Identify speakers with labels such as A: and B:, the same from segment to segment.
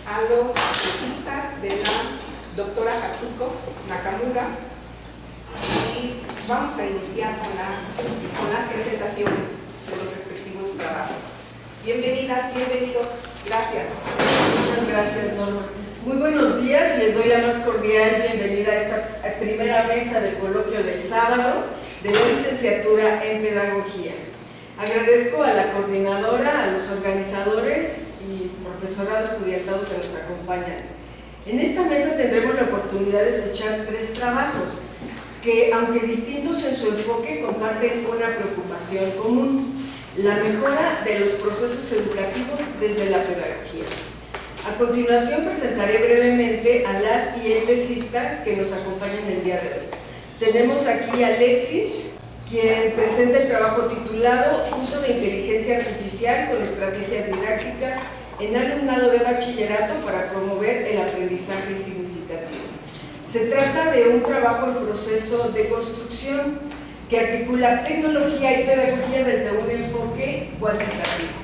A: a los especialistas de la doctora Katsuko Nakamura y vamos a iniciar con las presentaciones de los respectivos trabajos. Bienvenidas, bienvenidos, gracias.
B: Muchas gracias, Norma. Muy buenos días, les doy la más cordial bienvenida a esta primera mesa del coloquio del sábado de la licenciatura en Pedagogía. Agradezco a la coordinadora, a los organizadores y profesorado estudiantado que nos acompañan. En esta mesa tendremos la oportunidad de escuchar tres trabajos que, aunque distintos en su enfoque, comparten una preocupación común: la mejora de los procesos educativos desde la pedagogía. A continuación presentaré brevemente a las y el tesista que nos acompañan el día de hoy. Tenemos aquí a Alexis, quien presenta el trabajo titulado Uso de inteligencia artificial con estrategias didácticas en alumnado de bachillerato para promover el aprendizaje significativo. Se trata de un trabajo en proceso de construcción que articula tecnología y pedagogía desde un enfoque cuantitativo.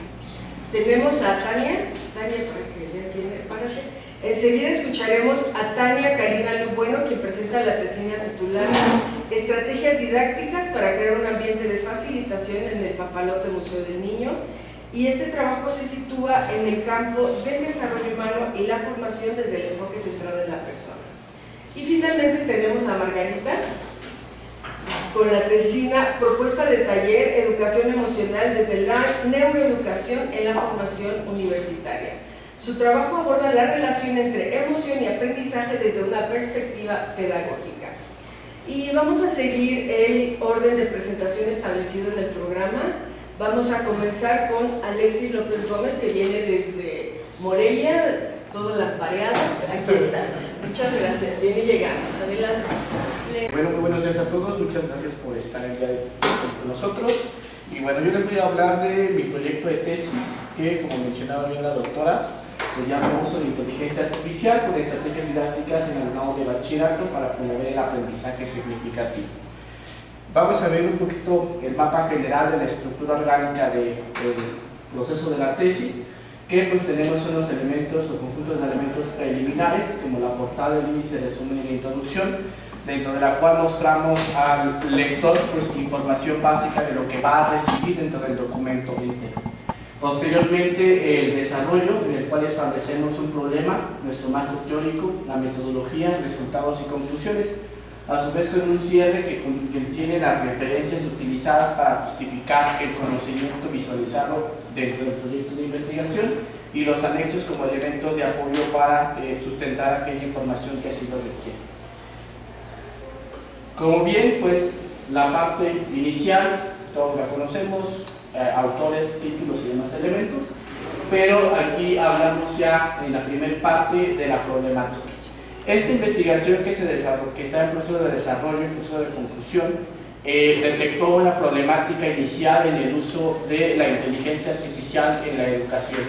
B: Tenemos a Tania, para que vea quién es, párate. Enseguida escucharemos a Tania Karina Lubueno, quien presenta la tesina titulada Estrategias didácticas para crear un ambiente de facilitación en el Papalote Museo del Niño. Y este trabajo se sitúa en el campo del desarrollo humano y la formación desde el enfoque centrado en la persona. Y finalmente tenemos a Margarita con la tesina Propuesta de taller Educación emocional desde la neuroeducación en la formación universitaria. Su trabajo aborda la relación entre emoción y aprendizaje desde una perspectiva pedagógica. Y vamos a seguir el orden de presentación establecido en el programa. Vamos a comenzar con Alexis López Gómez, que viene desde Morelia, todo lampareado. Aquí está. Muchas gracias. Viene llegando. Adelante.
C: Bueno, muy buenos días a todos. Muchas gracias por estar el día de hoy con nosotros. Y bueno, yo les voy a hablar de mi proyecto de tesis, que, como mencionaba bien la doctora, se llama Uso de inteligencia artificial con estrategias didácticas en alumnado de bachillerato para promover el aprendizaje significativo. Vamos a ver un poquito el mapa general de la estructura orgánica del proceso de la tesis, que pues tenemos unos elementos o conjuntos de elementos preliminares, como la portada, el índice, el resumen y la introducción, dentro de la cual mostramos al lector pues información básica de lo que va a recibir dentro del documento entero. Posteriormente, el desarrollo, en el cual establecemos un problema, nuestro marco teórico, la metodología, resultados y conclusiones, a su vez con un cierre que contiene las referencias utilizadas para justificar el conocimiento, visualizarlo dentro del proyecto de investigación, y los anexos como elementos de apoyo para sustentar aquella información que así lo requiere. Como bien, pues la parte inicial, todos la conocemos, autores, títulos y demás elementos, pero aquí hablamos ya en la primera parte de la problemática. Esta investigación que está en proceso de desarrollo, en proceso de conclusión, detectó la problemática inicial en el uso de la inteligencia artificial en la educación.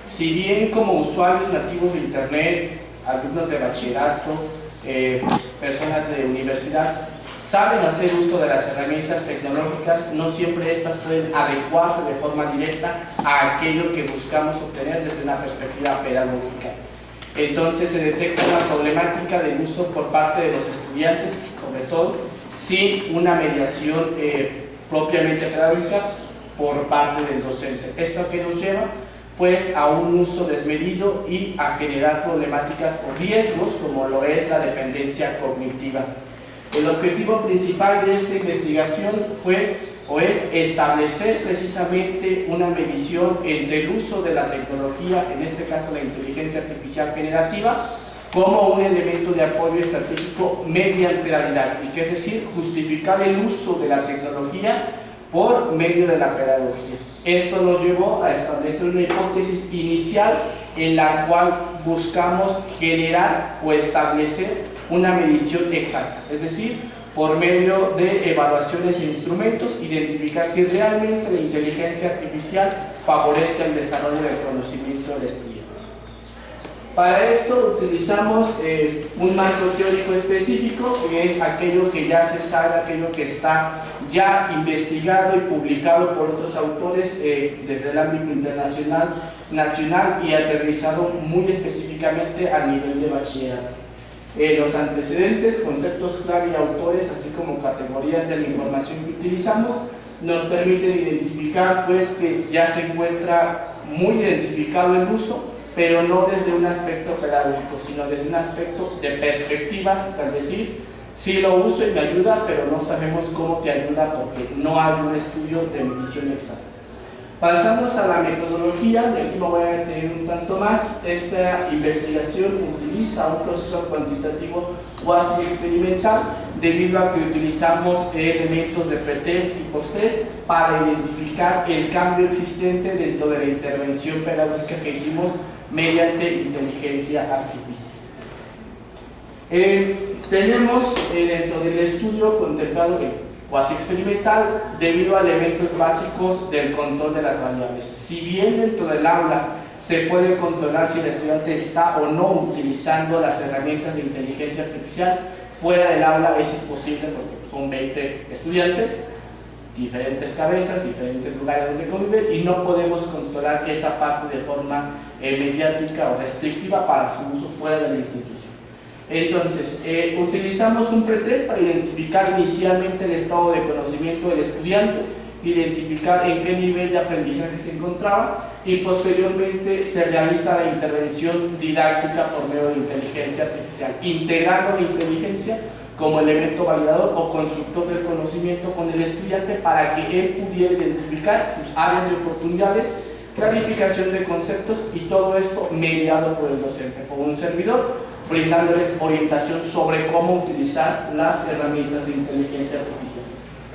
C: Si bien como usuarios nativos de Internet, alumnos de bachillerato, personas de universidad, saben hacer uso de las herramientas tecnológicas, no siempre estas pueden adecuarse de forma directa a aquello que buscamos obtener desde una perspectiva pedagógica. Entonces se detecta una problemática del uso por parte de los estudiantes, sobre todo, sin una mediación propiamente pedagógica por parte del docente. ¿Esto a qué nos lleva? Pues a un uso desmedido y a generar problemáticas o riesgos como lo es la dependencia cognitiva. El objetivo principal de esta investigación fue o es establecer precisamente una medición entre el uso de la tecnología, en este caso la inteligencia artificial generativa, como un elemento de apoyo estratégico mediante la didáctica, es decir, justificar el uso de la tecnología por medio de la pedagogía. Esto nos llevó a establecer una hipótesis inicial en la cual buscamos generar o establecer una medición exacta, es decir, por medio de evaluaciones e instrumentos, identificar si realmente la inteligencia artificial favorece el desarrollo del conocimiento del estudiante. Para esto utilizamos un marco teórico específico, que es aquello que ya se sabe, aquello que está ya investigado y publicado por otros autores desde el ámbito internacional, nacional y aterrizado muy específicamente a nivel de bachillerato. Los antecedentes, conceptos clave y autores, así como categorías de la información que utilizamos, nos permiten identificar pues que ya se encuentra muy identificado el uso, pero no desde un aspecto pedagógico, sino desde un aspecto de perspectivas, es decir, sí lo uso y me ayuda, pero no sabemos cómo te ayuda porque no hay un estudio de medición exacta. Pasamos a la metodología, de aquí me voy a detener un tanto más. Esta investigación utiliza un proceso cuantitativo cuasi experimental debido a que utilizamos elementos de pretest y posttest para identificar el cambio existente dentro de la intervención pedagógica que hicimos mediante inteligencia artificial. Tenemos dentro del estudio contemplado cuasi experimental debido a elementos básicos del control de las variables. Si bien dentro del aula se puede controlar si el estudiante está o no utilizando las herramientas de inteligencia artificial, fuera del aula es imposible porque son 20 estudiantes, diferentes cabezas, diferentes lugares donde conviven y no podemos controlar esa parte de forma mediática o restrictiva para su uso fuera de la institución. Entonces, utilizamos un pretest para identificar inicialmente el estado de conocimiento del estudiante, identificar en qué nivel de aprendizaje se encontraba y posteriormente se realiza la intervención didáctica por medio de inteligencia artificial, integrando la inteligencia como elemento validador o constructor del conocimiento con el estudiante para que él pudiera identificar sus áreas de oportunidades, clarificación de conceptos y todo esto mediado por el docente, por un servidor, brindándoles orientación sobre cómo utilizar las herramientas de inteligencia artificial.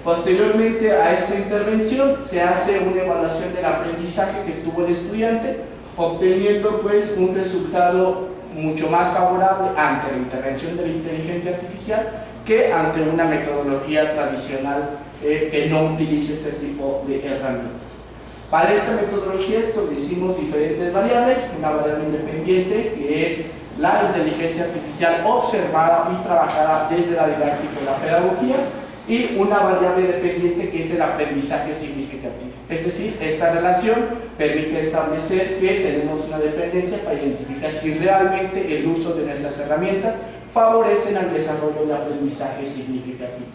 C: Posteriormente a esta intervención se hace una evaluación del aprendizaje que tuvo el estudiante, obteniendo pues un resultado mucho más favorable ante la intervención de la inteligencia artificial que ante una metodología tradicional que no utilice este tipo de herramientas. Para esta metodología establecimos diferentes variables, una variable independiente que es la inteligencia artificial observada y trabajada desde la didáctica y la pedagogía, y una variable dependiente que es el aprendizaje significativo. Es decir, esta relación permite establecer que tenemos una dependencia para identificar si realmente el uso de nuestras herramientas favorecen al desarrollo de aprendizaje significativo.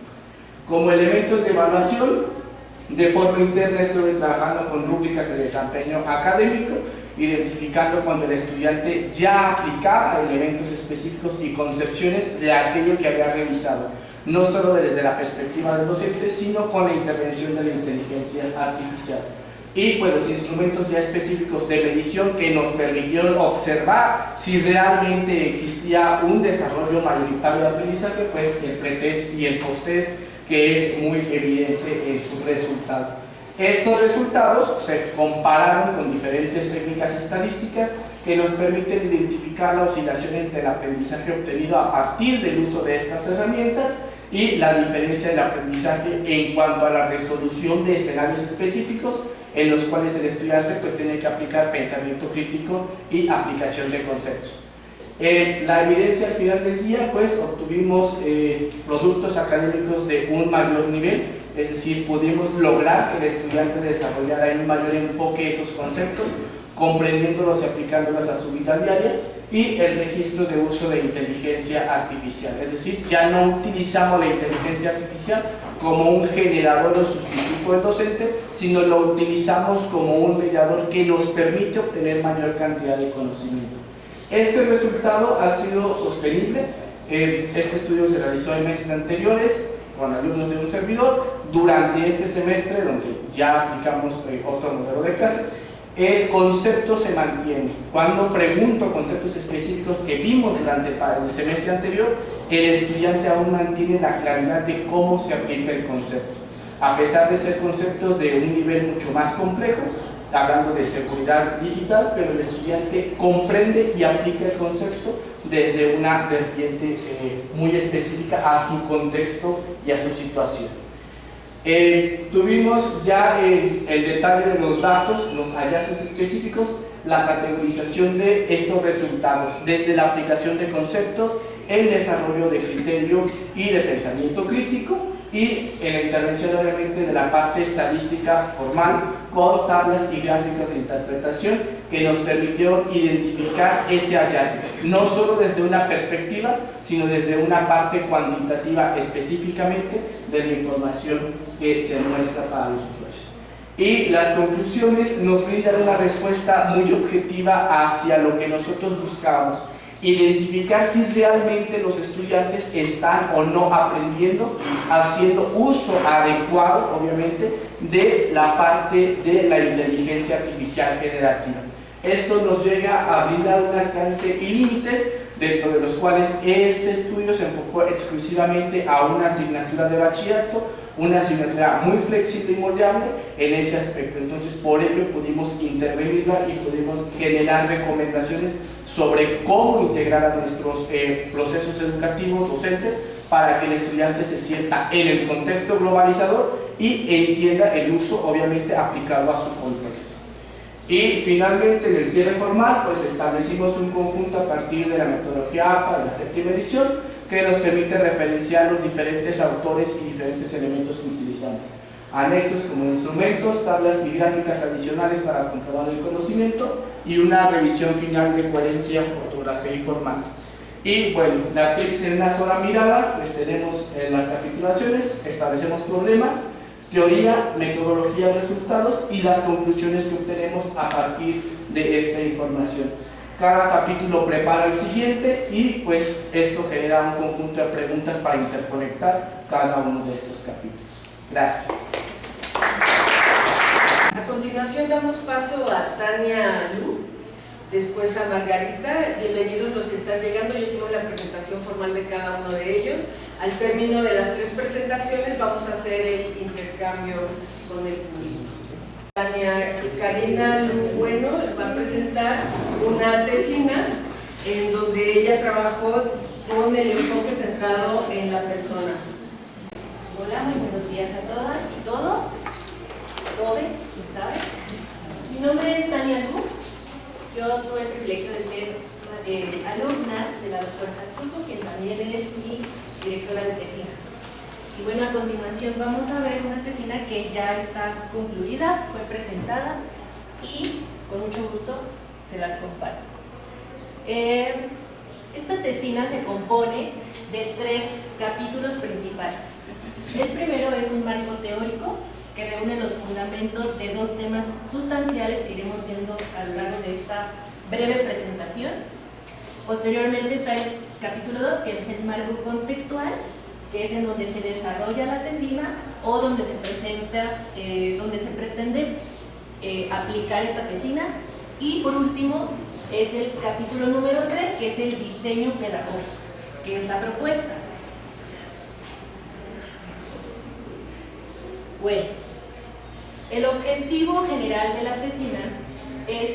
C: Como elementos de evaluación, de forma interna estuve trabajando con rúbricas de desempeño académico, identificando cuando el estudiante ya aplicaba elementos específicos y concepciones de aquello que había revisado, no solo desde la perspectiva del docente, sino con la intervención de la inteligencia artificial. Y pues los instrumentos ya específicos de medición que nos permitieron observar si realmente existía un desarrollo mayoritario de aprendizaje, pues el pretest y el posttest, que es muy evidente en su resultado. Estos resultados se compararon con diferentes técnicas estadísticas que nos permiten identificar la oscilación entre el aprendizaje obtenido a partir del uso de estas herramientas y la diferencia del aprendizaje en cuanto a la resolución de escenarios específicos en los cuales el estudiante pues tiene que aplicar pensamiento crítico y aplicación de conceptos. La evidencia al final del día pues obtuvimos productos académicos de un mayor nivel, es decir, pudimos lograr que el estudiante desarrollara en un mayor enfoque esos conceptos, comprendiéndolos y aplicándolos a su vida diaria, y el registro de uso de inteligencia artificial, es decir, ya no utilizamos la inteligencia artificial como un generador o sustituto del docente, sino lo utilizamos como un mediador que nos permite obtener mayor cantidad de conocimiento. Este resultado ha sido sostenible. Este estudio se realizó en meses anteriores con alumnos de un servidor. Durante este semestre, donde ya aplicamos otro modelo de clase, el concepto se mantiene. Cuando pregunto conceptos específicos que vimos durante el semestre anterior, el estudiante aún mantiene la claridad de cómo se aplica el concepto, a pesar de ser conceptos de un nivel mucho más complejo, hablando de seguridad digital, pero el estudiante comprende y aplica el concepto desde una vertiente muy específica a su contexto y a su situación. Tuvimos ya el detalle de los datos, los hallazgos específicos, la categorización de estos resultados, desde la aplicación de conceptos, el desarrollo de criterio y de pensamiento crítico, y en la intervención obviamente de la parte estadística formal con tablas y gráficas de interpretación que nos permitieron identificar ese hallazgo, no solo desde una perspectiva, sino desde una parte cuantitativa específicamente de la información que se muestra para los usuarios. Y las conclusiones nos brindan una respuesta muy objetiva hacia lo que nosotros buscábamos: identificar si realmente los estudiantes están o no aprendiendo, haciendo uso adecuado, obviamente, de la parte de la inteligencia artificial generativa. Esto nos llega a brindar un alcance y límites, dentro de los cuales este estudio se enfocó exclusivamente a una asignatura de bachillerato, una asignatura muy flexible y moldeable en ese aspecto. Entonces, por ello pudimos intervenirla y pudimos generar recomendaciones sobre cómo integrar a nuestros procesos educativos docentes para que el estudiante se sienta en el contexto globalizador y entienda el uso, obviamente, aplicado a su contexto. Y finalmente, en el cierre formal, pues establecimos un conjunto a partir de la metodología APA de la 7ª edición, que nos permite referenciar los diferentes autores y diferentes elementos que utilizamos. Anexos como instrumentos, tablas y gráficas adicionales para comprobar el conocimiento, y una revisión final de coherencia, ortografía y formato. Y bueno, la tesis en una sola mirada, pues tenemos en las capitulaciones, establecemos problemas, teoría, metodología, resultados y las conclusiones que obtenemos a partir de esta información. Cada capítulo prepara el siguiente y pues esto genera un conjunto de preguntas para interconectar cada uno de estos capítulos. Gracias.
B: A continuación damos paso a Tania Lu, después a Margarita. Bienvenidos los que están llegando, ya hicimos la presentación formal de cada uno de ellos. Al término de las 3 presentaciones vamos a hacer el intercambio con el público. Karina Lu Bueno va a presentar una tesina en donde ella trabajó con el enfoque centrado en la persona.
D: Hola, muy buenos días a todas y todos, todes, quién sabe. Mi nombre es Tania Lu. Yo tuve el privilegio de ser alumna de la doctora Katsuko, quien también es mi directora de tesina. Y bueno, a continuación vamos a ver una tesina que ya está concluida, fue presentada y con mucho gusto se las comparto. Esta tesina se compone de 3 capítulos principales. El primero es un marco teórico que reúne los fundamentos de 2 temas sustanciales que iremos viendo a lo largo de esta breve presentación. Posteriormente está el capítulo 2, que es el marco contextual, que es en donde se desarrolla la tesina o donde se presenta, donde se pretende aplicar esta tesina. Y por último es el capítulo número 3, que es el diseño pedagógico, que es la propuesta. Bueno, el objetivo general de la tesina es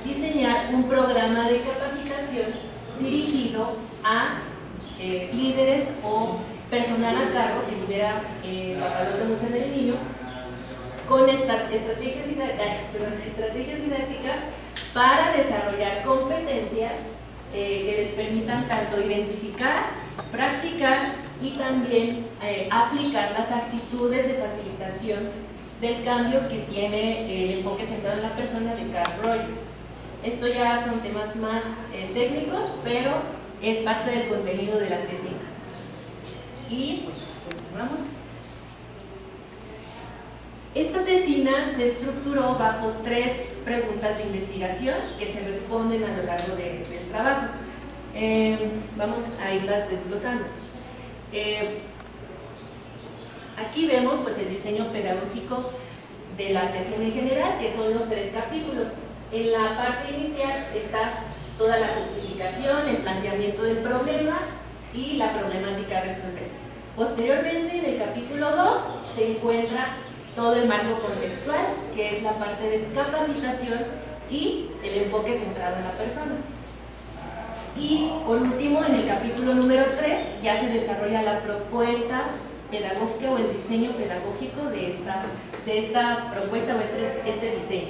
D: diseñar un programa de capacitación dirigido a líderes o personal a cargo que tuviera la promoción del niño, con estrategias didácticas para desarrollar competencias que les permitan tanto identificar, practicar y también aplicar las actitudes de facilitación del cambio que tiene el enfoque centrado en la persona de Carl Rogers. Esto ya son temas más técnicos, pero es parte del contenido de la tesina. Y continuamos. Esta tesina se estructuró bajo 3 preguntas de investigación que se responden a lo largo del trabajo. Vamos a irlas desglosando. Aquí vemos pues el diseño pedagógico de la tesina en general, que son los 3 capítulos. En la parte inicial está toda la justificación, el planteamiento del problema y la problemática a resolver. Posteriormente, en el capítulo 2, se encuentra todo el marco contextual, que es la parte de capacitación y el enfoque centrado en la persona. Y por último, en el capítulo número 3, ya se desarrolla la propuesta pedagógica o el diseño pedagógico de esta propuesta o este diseño.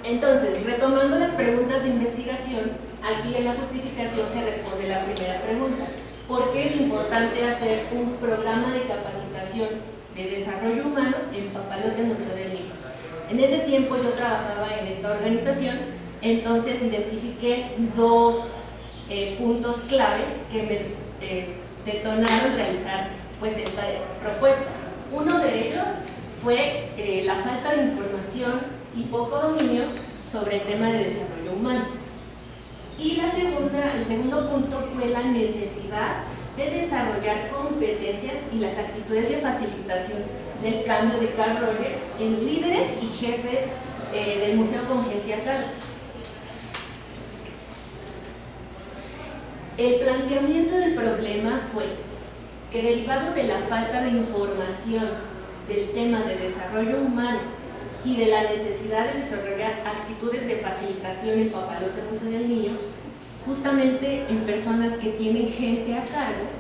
D: Entonces, retomando las preguntas de investigación, aquí en la justificación se responde la primera pregunta. ¿Por qué es importante hacer un programa de capacitación de desarrollo humano en Papalote Museo del Niño? En ese tiempo yo trabajaba en esta organización, entonces identifiqué dos puntos clave que me detonaron realizar pues esta propuesta. Uno de ellos fue la falta de información y poco dominio sobre el tema de desarrollo humano. Y el segundo punto fue la necesidad de desarrollar competencias y las actitudes de facilitación del cambio de Carl Rogers en líderes y jefes del museo con gente a cargo. El planteamiento del problema fue que, derivado de la falta de información del tema de desarrollo humano y de la necesidad de desarrollar actitudes de facilitación en Papalote Museo del Niño, justamente en personas que tienen gente a cargo,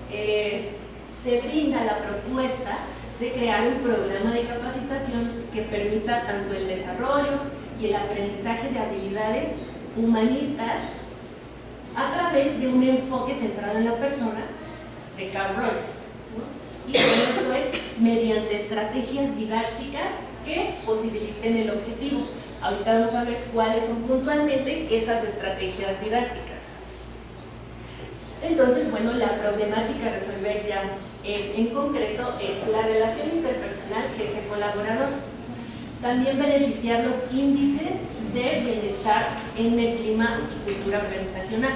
D: se brinda la propuesta de crear un programa de capacitación que permita tanto el desarrollo y el aprendizaje de habilidades humanistas a través de un enfoque centrado en la persona de Carl Rogers, ¿no? Y esto es mediante estrategias didácticas que posibiliten el objetivo. Ahorita vamos a ver cuáles son puntualmente esas estrategias didácticas. Entonces, bueno, la problemática a resolver ya en concreto es la relación interpersonal jefe-colaborador. También beneficiar los índices de bienestar en el clima y cultura organizacional.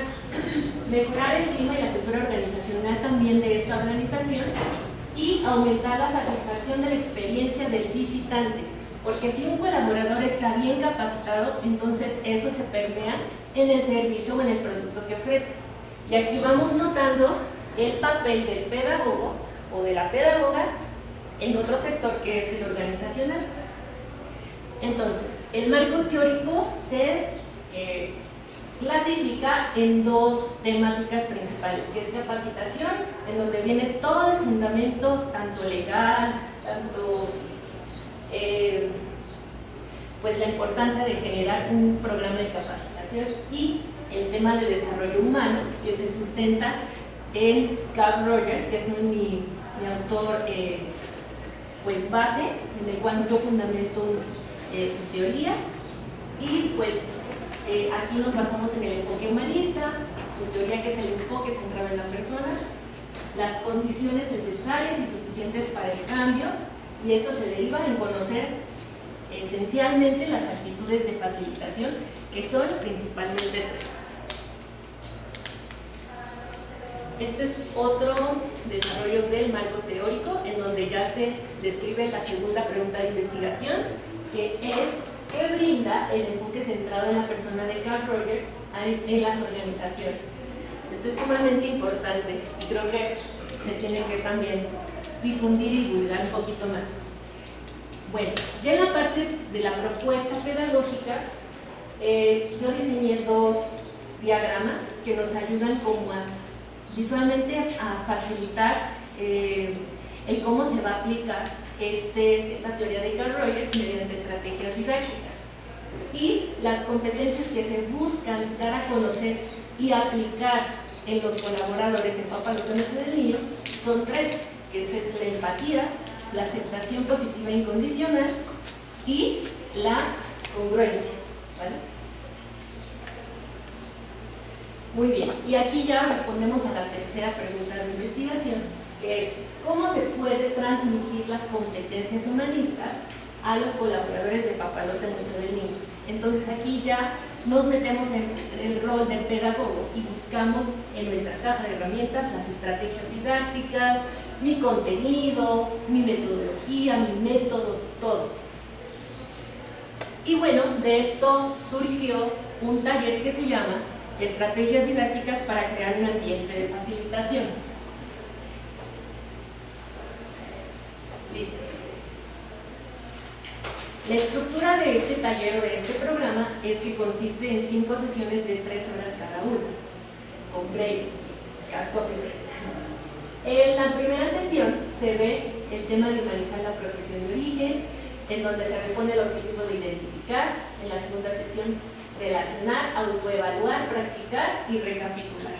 D: Mejorar el clima y la cultura organizacional también de esta organización y aumentar la satisfacción de la experiencia del visitante. Porque si un colaborador está bien capacitado, entonces eso se permea en el servicio o en el producto que ofrece. Y aquí vamos notando el papel del pedagogo o de la pedagoga en otro sector que es el organizacional. Entonces, el marco teórico se clasifica en dos temáticas principales, que es capacitación, en donde viene todo el fundamento, tanto legal, tanto pues la importancia de generar un programa de capacitación, y el tema de desarrollo humano, que se sustenta en Carl Rogers, que es mi autor pues base, en el cual yo fundamento su teoría, y pues aquí nos basamos en el enfoque humanista, su teoría, que es el enfoque centrado en la persona, las condiciones necesarias y suficientes para el cambio, y eso se deriva en conocer esencialmente las actitudes de facilitación, que son principalmente tres. Este es otro desarrollo del marco teórico, en donde ya se describe la segunda pregunta de investigación, que es ¿qué brinda el enfoque centrado en la persona de Carl Rogers en las organizaciones? Esto es sumamente importante y creo que se tiene que también difundir y divulgar un poquito más. Bueno, ya en la parte de la propuesta pedagógica, yo diseñé dos diagramas que nos ayudan como visualmente a facilitar el cómo se va a aplicar esta teoría de Carl Rogers mediante estrategias didácticas. Y las competencias que se buscan dar a conocer y aplicar en los colaboradores de Papalote Museo del Niño son tres, que es la empatía, la aceptación positiva e incondicional y la congruencia, ¿vale? Muy bien, y aquí ya respondemos a la tercera pregunta de investigación, que es ¿cómo se puede transmitir las competencias humanistas a los colaboradores de Papalote Museo del Niño? Entonces aquí ya nos metemos en el rol del pedagogo y buscamos en nuestra caja de herramientas las estrategias didácticas, mi contenido, mi metodología, mi método, todo. Y bueno, de esto surgió un taller que se llama Estrategias didácticas para crear un ambiente de facilitación. Listo. La estructura de este taller o de este programa es que consiste en 5 sesiones de 3 horas cada una, con breaks, coffee break. En la primera sesión se ve el tema de humanizar la profesión de origen, en donde se responde al objetivo de identificar. En la segunda sesión, relacionar, autoevaluar, practicar y recapitular.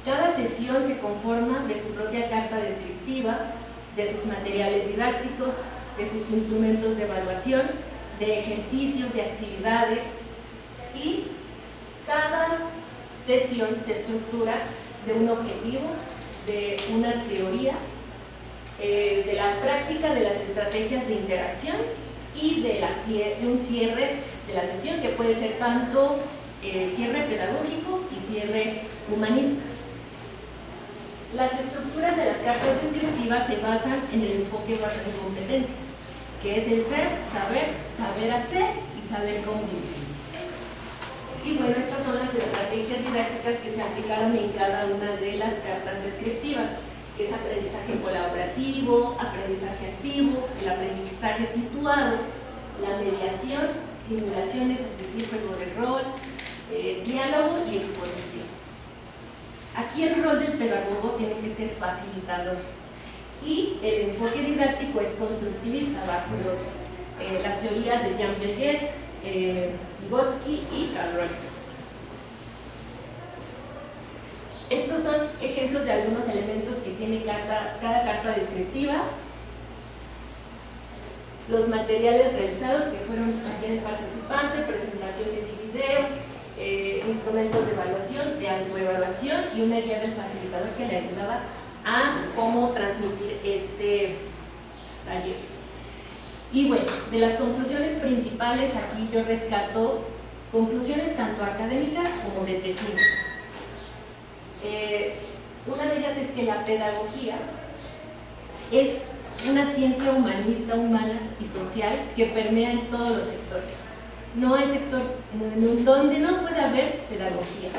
D: Cada sesión se conforma de su propia carta descriptiva, de sus materiales didácticos, de sus instrumentos de evaluación, de ejercicios, de actividades, y cada sesión se estructura de un objetivo, de una teoría, de la práctica de las estrategias de interacción y de un cierre de la sesión, que puede ser tanto cierre pedagógico y cierre humanista. Las estructuras de las cartas descriptivas se basan en el enfoque basado en competencias, que es el ser, saber, saber hacer y saber convivir. Y bueno, estas son las estrategias didácticas que se aplicaron en cada una de las cartas descriptivas, que es aprendizaje colaborativo, aprendizaje activo, el aprendizaje situado, la mediación, simulaciones, es decir, juego de rol, diálogo y exposición. Aquí el rol del pedagogo tiene que ser facilitador y el enfoque didáctico es constructivista bajo las teorías de Jean Piaget, Vygotsky y Carl Rogers. Estos son ejemplos de algunos elementos que tiene cada carta descriptiva. Los materiales realizados, que fueron también el participante, presentaciones y videos, instrumentos de evaluación, de autoevaluación y una guía del facilitador que le ayudaba a cómo transmitir este taller. Y bueno, de las conclusiones principales, aquí yo rescato conclusiones tanto académicas como de tesina. Una de ellas es que la pedagogía es una ciencia humanista, humana y social que permea en todos los sectores. No hay sector donde no puede haber pedagogía,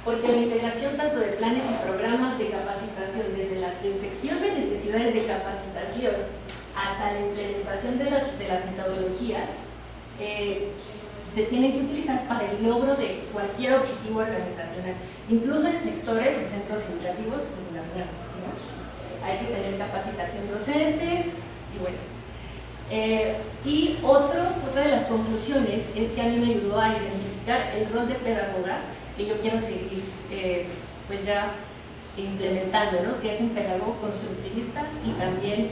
D: porque la integración tanto de planes y programas de capacitación, desde la detección de necesidades de capacitación hasta la implementación de las metodologías, se tienen que utilizar para el logro de cualquier objetivo organizacional, incluso en sectores o centros educativos como la UNAM, ¿no? Hay que tener capacitación docente y bueno. Y otra de las conclusiones es que a mí me ayudó a identificar el rol de pedagoga que yo quiero seguir pues ya implementando, ¿no? Que es un pedagogo constructivista y también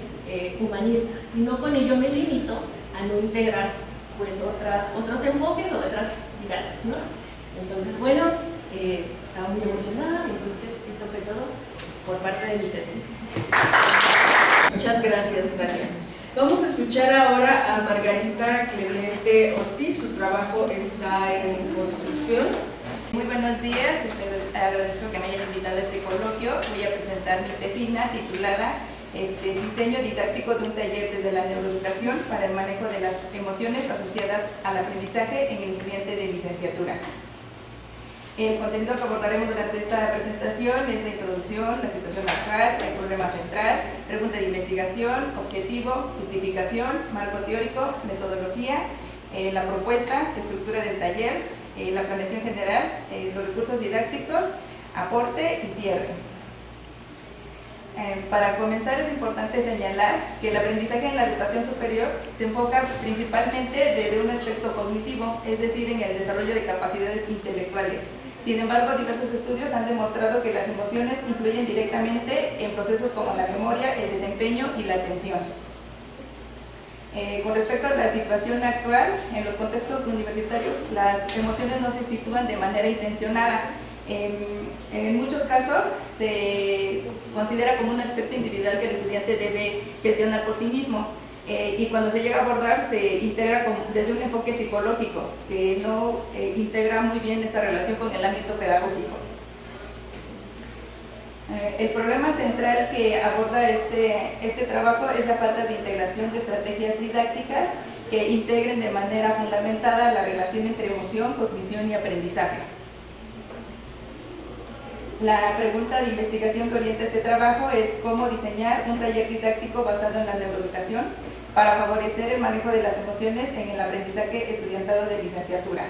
D: humanista. Y no con ello me limito a no integrar pues otros enfoques o otras miradas, ¿no? Entonces, bueno, estaba muy emocionada, entonces esto fue todo por parte de mi tesis.
B: Muchas gracias, Tania. Vamos a escuchar ahora a Margarita Clemente Ortiz. Su trabajo está en construcción.
E: Muy buenos días, les agradezco que me hayan invitado a este coloquio. Voy a presentar mi tesina titulada Diseño didáctico de un taller desde la neuroeducación para el manejo de las emociones asociadas al aprendizaje en el estudiante de licenciatura. El contenido que abordaremos durante esta presentación es la introducción, la situación actual, el problema central, pregunta de investigación, objetivo, justificación, marco teórico, metodología, la propuesta, estructura del taller, la planeación general, los recursos didácticos, aporte y cierre. Para comenzar es importante señalar que el aprendizaje en la educación superior se enfoca principalmente desde un aspecto cognitivo, es decir, en el desarrollo de capacidades intelectuales. Sin embargo, diversos estudios han demostrado que las emociones influyen directamente en procesos como la memoria, el desempeño y la atención. Con respecto a la situación actual, en los contextos universitarios, las emociones no se sitúan de manera intencionada. En muchos casos se considera como un aspecto individual que el estudiante debe gestionar por sí mismo. Y cuando se llega a abordar se integra desde un enfoque psicológico que no integra muy bien esta relación con el ámbito pedagógico. El problema central que aborda este trabajo es la falta de integración de estrategias didácticas que integren de manera fundamentada la relación entre emoción, cognición y aprendizaje. La pregunta de investigación que orienta este trabajo es cómo diseñar un taller didáctico basado en la neuroeducación para favorecer el manejo de las emociones en el aprendizaje estudiantado de licenciatura.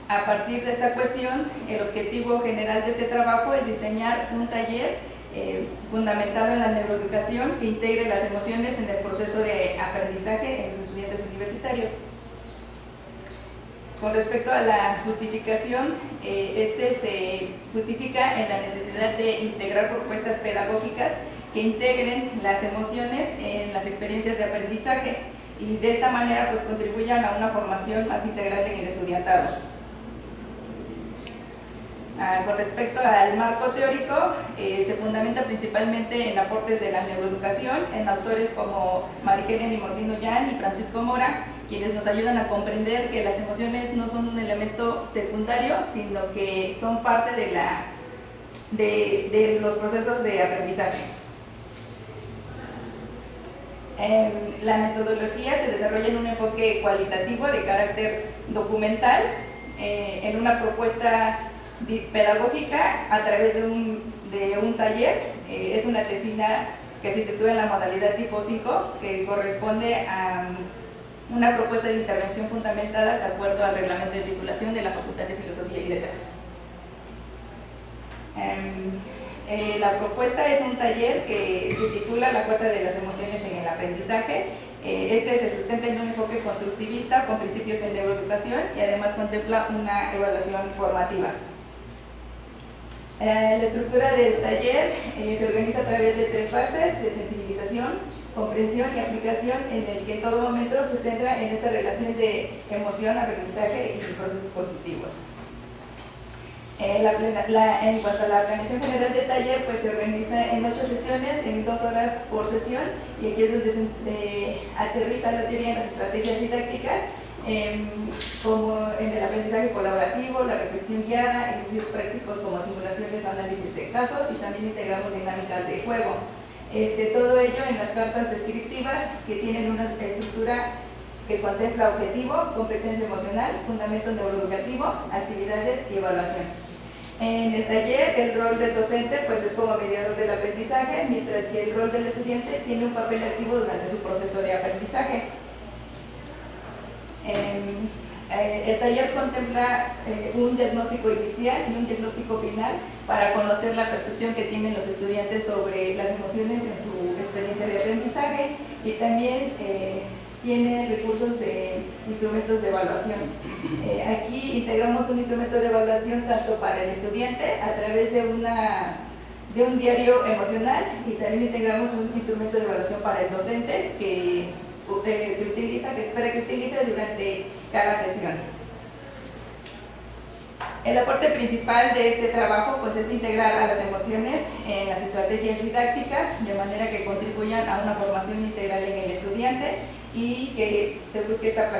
E: A partir de esta cuestión, el objetivo general de este trabajo es diseñar un taller fundamentado en la neuroeducación que integre las emociones en el proceso de aprendizaje en los estudiantes universitarios. Con respecto a la justificación, se justifica en la necesidad de integrar propuestas pedagógicas que integren las emociones en las experiencias de aprendizaje y de esta manera pues contribuyan a una formación más integral en el estudiantado. Con respecto al marco teórico, se fundamenta principalmente en aportes de la neuroeducación, en autores como Marie-Hélène Limordino-Yan y Francisco Mora, quienes nos ayudan a comprender que las emociones no son un elemento secundario, sino que son parte de los procesos de aprendizaje. La metodología se desarrolla en un enfoque cualitativo de carácter documental, en una propuesta pedagógica a través de un taller. Es una tesina que se sitúa en la modalidad tipo 5, que corresponde a una propuesta de intervención fundamentada de acuerdo al reglamento de titulación de la Facultad de Filosofía y Letras. La propuesta es un taller que se titula La fuerza de las emociones en el aprendizaje. Este se sustenta en un enfoque constructivista con principios en neuroeducación y además contempla una evaluación formativa. La estructura del taller se organiza a través de 3 fases de sensibilización, comprensión y aplicación, en el que en todo momento se centra en esta relación de emoción, aprendizaje y procesos cognitivos. En cuanto a la organización general del taller, pues se organiza en 8 sesiones, en 2 horas por sesión, y aquí es donde se aterriza la teoría en las estrategias didácticas, como en el aprendizaje colaborativo, la reflexión guiada, ejercicios prácticos como simulaciones o análisis de casos, y también integramos dinámicas de juego. Todo ello en las cartas descriptivas, que tienen una estructura que contempla objetivo, competencia emocional, fundamento neuroeducativo, actividades y evaluación. En el taller, el rol del docente pues es como mediador del aprendizaje, mientras que el rol del estudiante tiene un papel activo durante su proceso de aprendizaje. El taller contempla un diagnóstico inicial y un diagnóstico final para conocer la percepción que tienen los estudiantes sobre las emociones en su experiencia de aprendizaje, y también tiene recursos de instrumentos de evaluación. Aquí integramos un instrumento de evaluación tanto para el estudiante a través de un diario emocional, y también integramos un instrumento de evaluación para el docente que espera que utilice durante cada sesión. El aporte principal de este trabajo pues es integrar a las emociones en las estrategias didácticas, de manera que contribuyan a una formación integral en el estudiante y que se busque esta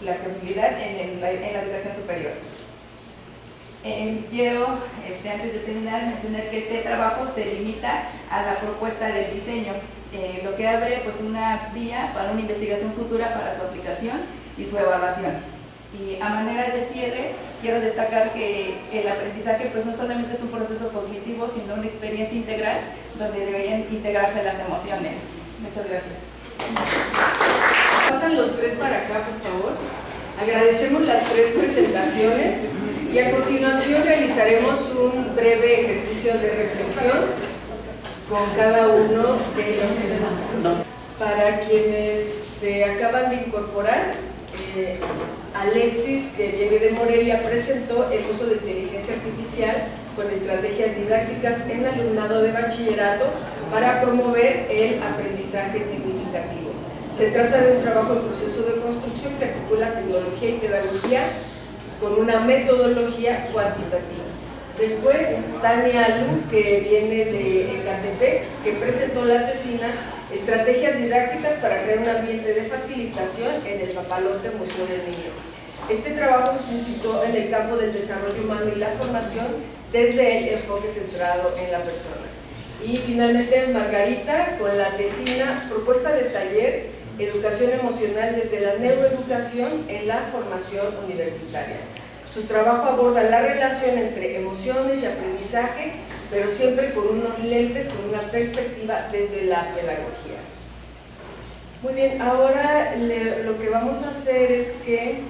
E: aplicabilidad en la educación superior. Quiero, antes de terminar, mencionar que este trabajo se limita a la propuesta del diseño, lo que abre pues una vía para una investigación futura para su aplicación y su evaluación. Y a manera de cierre, quiero destacar que el aprendizaje pues no solamente es un proceso cognitivo, sino una experiencia integral donde deberían integrarse las emociones. Muchas gracias.
B: Pasan los 3 para acá, por favor. Agradecemos las 3 presentaciones y a continuación realizaremos un breve ejercicio de reflexión con cada uno de los presentes. Para quienes se acaban de incorporar, Alexis, que viene de Morelia, presentó el uso de inteligencia artificial con estrategias didácticas en alumnado de bachillerato para promover el aprendizaje significativo. Se trata de un trabajo en proceso de construcción que articula tecnología y pedagogía con una metodología cuantitativa. Después, Tania Luz, que viene de Ecatepec, que presentó la tesina Estrategias didácticas para crear un ambiente de facilitación en el papalote Museo del Niño. Este trabajo se situó en el campo del desarrollo humano y la formación desde el enfoque centrado en la persona. Y finalmente Margarita con la tesina Propuesta de taller Educación emocional desde la neuroeducación en la formación universitaria. Su trabajo aborda la relación entre emociones y aprendizaje, pero siempre con unos lentes, con una perspectiva desde la pedagogía. Muy bien, ahora lo que vamos a hacer es que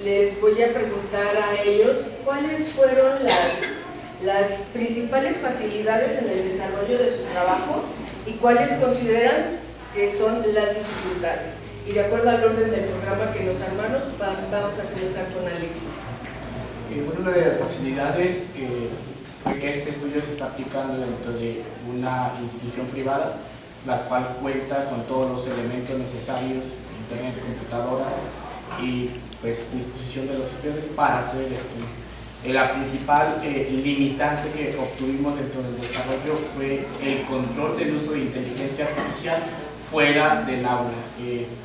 B: les voy a preguntar a ellos cuáles fueron las principales facilidades en el desarrollo de su trabajo y cuáles consideran que son las dificultades. Y de acuerdo al orden del programa que nos armamos, vamos a comenzar con Alexis.
C: Bueno, una de las facilidades fue que este estudio se está aplicando dentro de una institución privada, la cual cuenta con todos los elementos necesarios, internet, computadoras y pues disposición de los estudiantes para hacer el estudio. La principal limitante que obtuvimos dentro del desarrollo fue el control del uso de inteligencia artificial fuera del aula.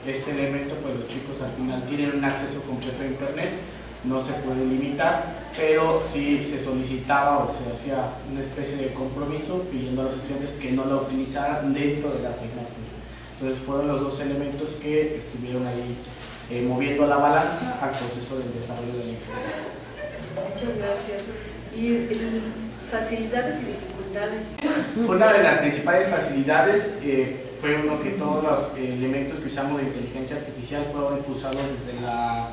C: Este elemento, pues los chicos al final tienen un acceso completo a internet, no se puede limitar, pero sí se solicitaba o se hacía una especie de compromiso pidiendo a los estudiantes que no lo utilizaran dentro de la asignatura. Entonces fueron los dos elementos que estuvieron ahí moviendo la balanza al proceso del desarrollo del extenso.
B: Muchas gracias. ¿Y facilidades y dificultades?
C: Una de las principales facilidades fue uno que todos los elementos que usamos de inteligencia artificial fueron usados desde la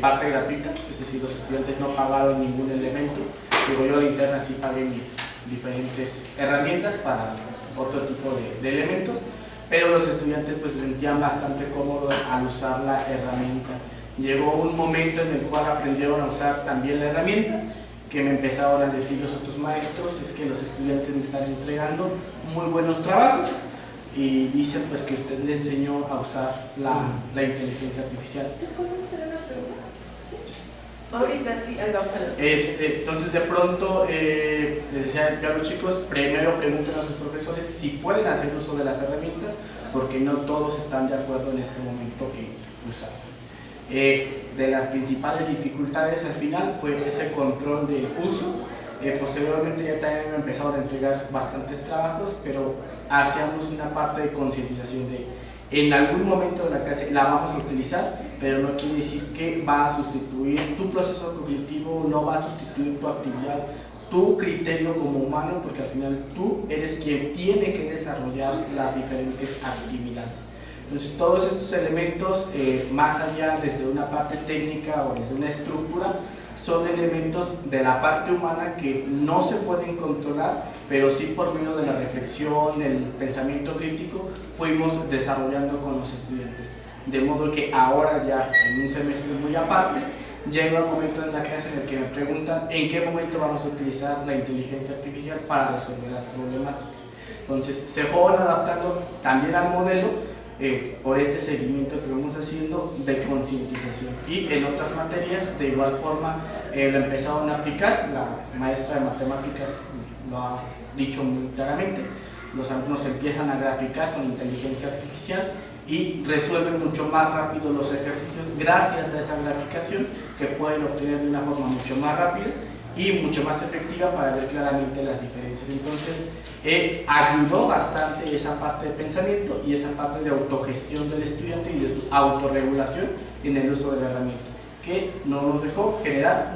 C: parte gratuita, es decir, los estudiantes no pagaron ningún elemento, pero yo a la interna sí pagué mis diferentes herramientas para otro tipo de elementos, pero los estudiantes pues se sentían bastante cómodos al usar la herramienta. Llegó un momento en el cual aprendieron a usar también la herramienta, que me empezaron a decir los otros maestros, es que los estudiantes me están entregando muy buenos trabajos y dicen pues que usted le enseñó a usar la inteligencia artificial.
B: ¿Puedo hacer una pregunta? Sí. Ahorita sí, ahí vamos a la...
C: Entonces de pronto les decía yo a los chicos, primero pregunten a sus profesores si pueden hacer uso de las herramientas, porque no todos están de acuerdo en este momento en usarlas. De las principales dificultades al final fue ese control del uso. Posteriormente ya también me empezaron a entregar bastantes trabajos, pero hacíamos una parte de concientización de en algún momento de la clase la vamos a utilizar, pero no quiere decir que va a sustituir tu proceso cognitivo, no va a sustituir tu actividad, tu criterio como humano, porque al final tú eres quien tiene que desarrollar las diferentes actividades. Entonces todos estos elementos, más allá desde una parte técnica o desde una estructura, son elementos de la parte humana que no se pueden controlar, pero sí por medio de la reflexión, el pensamiento crítico, fuimos desarrollando con los estudiantes. De modo que ahora ya en un semestre muy aparte, llega el momento en la clase en el que me preguntan en qué momento vamos a utilizar la inteligencia artificial para resolver las problemáticas. Entonces se fueron adaptando también al modelo por este seguimiento que vamos haciendo de concientización, y en otras materias de igual forma lo empezaron a aplicar. La maestra de matemáticas lo ha dicho muy claramente, los alumnos empiezan a graficar con inteligencia artificial y resuelven mucho más rápido los ejercicios gracias a esa graficación, que pueden obtener de una forma mucho más rápida y mucho más efectiva para ver claramente las diferencias. Entonces ayudó bastante esa parte de pensamiento y esa parte de autogestión del estudiante y de su autorregulación en el uso de la herramienta, que no nos dejó generar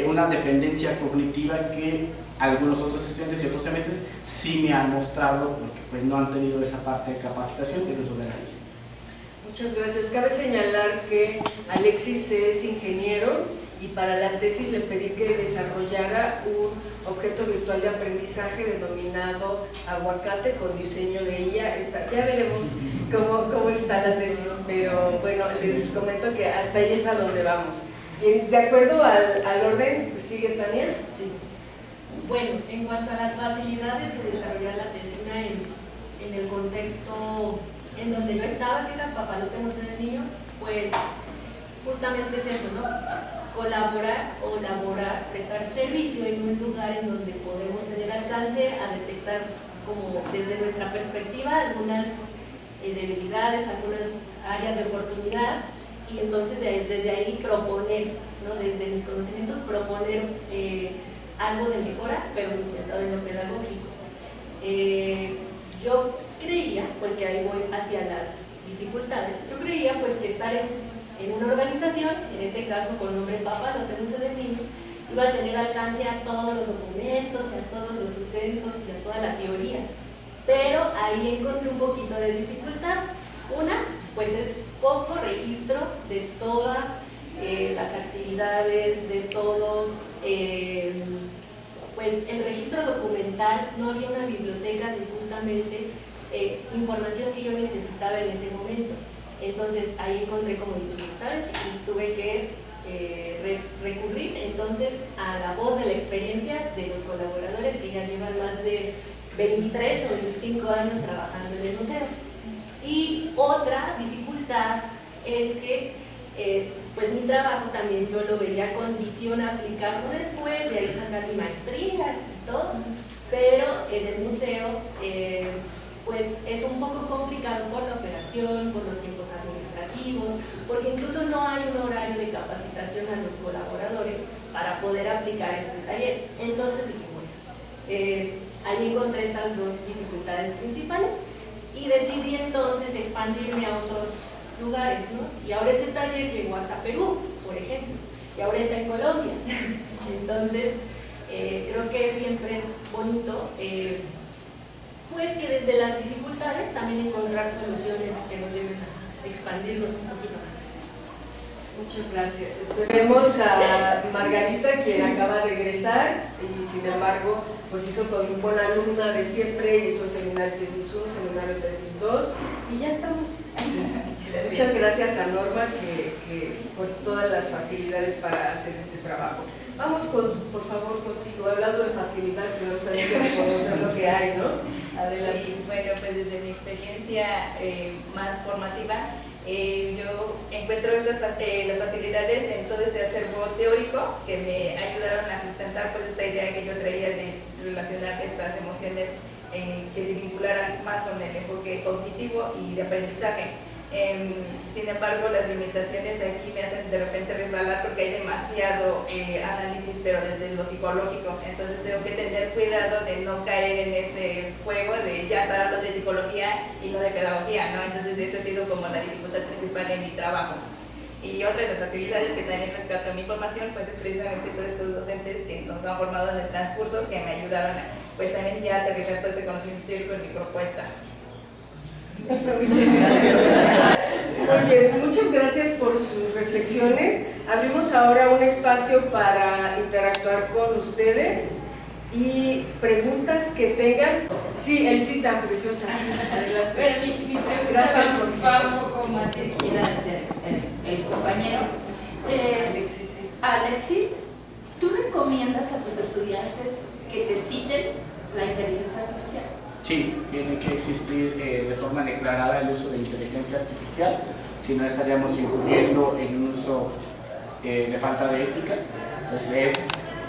C: una dependencia cognitiva que algunos otros estudiantes y otros semestres sí me han mostrado, porque pues no han tenido esa parte de capacitación del uso de la IA.
B: Muchas gracias. Cabe señalar que Alexis es ingeniero y para la tesis le pedí que desarrollara un objeto virtual de aprendizaje denominado Aguacate con diseño de IA. Ya veremos cómo está la tesis, pero bueno, les comento que hasta ahí es a donde vamos. Y de acuerdo al orden, ¿sigue Tania?
D: Sí. Bueno, en cuanto a las facilidades de desarrollar la tesina en el contexto en donde yo estaba, que era Papalote Museo del Niño, pues justamente es eso, ¿no? Colaborar o laborar, prestar servicio en un lugar en donde podemos tener alcance a detectar como desde nuestra perspectiva algunas debilidades, algunas áreas de oportunidad, y entonces desde ahí proponer, ¿no? Desde mis conocimientos proponer algo de mejora, pero sustentado en lo pedagógico. Yo creía, porque ahí voy hacia las dificultades, yo creía pues que estar en una organización, en este caso con nombre Papalote Museo del Niño, iba a tener alcance a todos los documentos, a todos los sustentos y a toda la teoría. Pero ahí encontré un poquito de dificultad. Una, pues es poco registro de todas las actividades, de todo registro documental, no había una biblioteca de justamente información que yo necesitaba en ese momento. Entonces ahí encontré como dificultades y tuve que recurrir entonces a la voz de la experiencia de los colaboradores que ya llevan más de 23 o 25 años trabajando en el museo. Y otra dificultad es que pues mi trabajo también yo lo veía con visión a aplicarlo después, de ahí sacar mi maestría y todo, pero en el museo pues es un poco complicado por la operación, por los tiempos administrativos, porque incluso no hay un horario de capacitación a los colaboradores para poder aplicar este taller. Entonces dije, bueno, ahí encontré estas dos dificultades principales y decidí entonces expandirme a otros lugares, ¿no? Y ahora este taller llegó hasta Perú, por ejemplo, y ahora está en Colombia. Entonces, creo que siempre es bonito pues que desde las dificultades también encontrar soluciones que nos lleven a expandirnos un poquito más.
B: Muchas gracias. Tenemos a Margarita, quien acaba de egresar y sin embargo pues hizo con buena alumna de siempre, hizo seminario tesis 1, seminario tesis 2 y ya estamos. Muchas gracias a Norma por todas las facilidades para hacer este trabajo. Vamos por favor contigo, hablando de facilidad, que no sabemos que reconocer lo que hay, ¿no? Adelante.
E: Sí, bueno, pues desde mi experiencia más formativa, yo encuentro las facilidades en todo este acervo teórico que me ayudaron a sustentar pues esta idea que yo traía de relacionar estas emociones que se vincularan más con el enfoque cognitivo y de aprendizaje. Sin embargo, las limitaciones aquí me hacen de repente resbalar porque hay demasiado análisis, pero desde lo psicológico. Entonces tengo que tener cuidado de no caer en ese juego de ya estar hablando de psicología y no de pedagogía, ¿no? Entonces esa ha sido como la dificultad principal en mi trabajo. Y otra de las facilidades que también rescato en mi formación, pues es precisamente todos estos docentes que nos han formado en el transcurso, que me ayudaron a, pues también ya aterrizar todo ese conocimiento teórico en mi propuesta.
B: Muy bien, muchas gracias por sus reflexiones. Abrimos ahora un espacio para interactuar con ustedes y preguntas que tengan. Sí, Elcita, preciosa. Sí, adelante.
F: Pero mi pregunta va un poco más dirigida hacia el compañero.
B: Alexis, sí.
F: Alexis, ¿tú recomiendas a tus estudiantes que te citen la inteligencia artificial?
C: Sí, tiene que existir de forma declarada el uso de inteligencia artificial, si no estaríamos incurriendo en un uso de falta de ética. Entonces es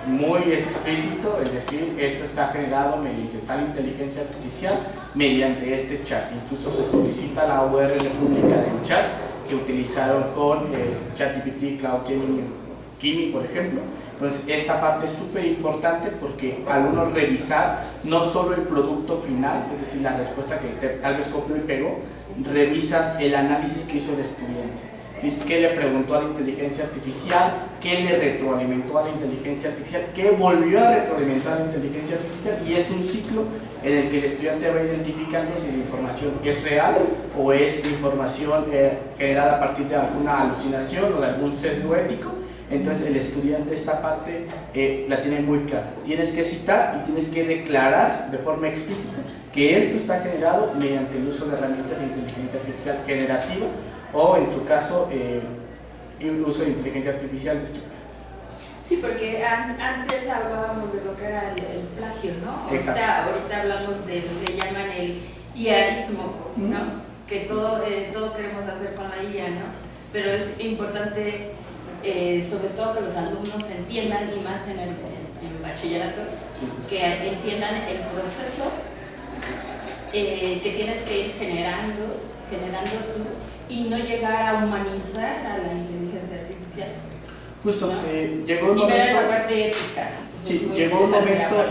C: muy explícito, es decir, esto está generado mediante tal inteligencia artificial, mediante este chat. Incluso se solicita la URL pública del chat que utilizaron con ChatGPT, CloudGenie, por ejemplo. Entonces esta parte es súper importante porque al uno revisar no solo el producto final, es decir, la respuesta que tal vez copió y pegó, revisas el análisis que hizo el estudiante. ¿Sí? ¿Qué le preguntó a la inteligencia artificial? ¿Qué le retroalimentó a la inteligencia artificial? ¿Qué volvió a retroalimentar a la inteligencia artificial? Y es un ciclo en el que el estudiante va identificando si la información es real o es información generada a partir de alguna alucinación o de algún sesgo ético. Entonces el estudiante esta parte la tiene muy clara. Tienes que citar y tienes que declarar de forma explícita que esto está generado mediante el uso de herramientas de inteligencia artificial generativa o en su caso el uso de inteligencia artificial descriptiva.
F: Sí, porque antes hablábamos de lo que era el plagio, ¿no? Ahorita hablamos de lo que llaman el IAismo, ¿no? Que todo queremos hacer con la IA, ¿no? Pero es importante, sobre todo que los alumnos entiendan, y más en bachillerato, que entiendan el proceso que tienes que ir generando tú y no llegar a humanizar a la inteligencia artificial.
C: Justo,
F: ¿no?
C: llegó un
F: y ver esa
C: momento,
F: parte ética.
C: sí, llegó un momento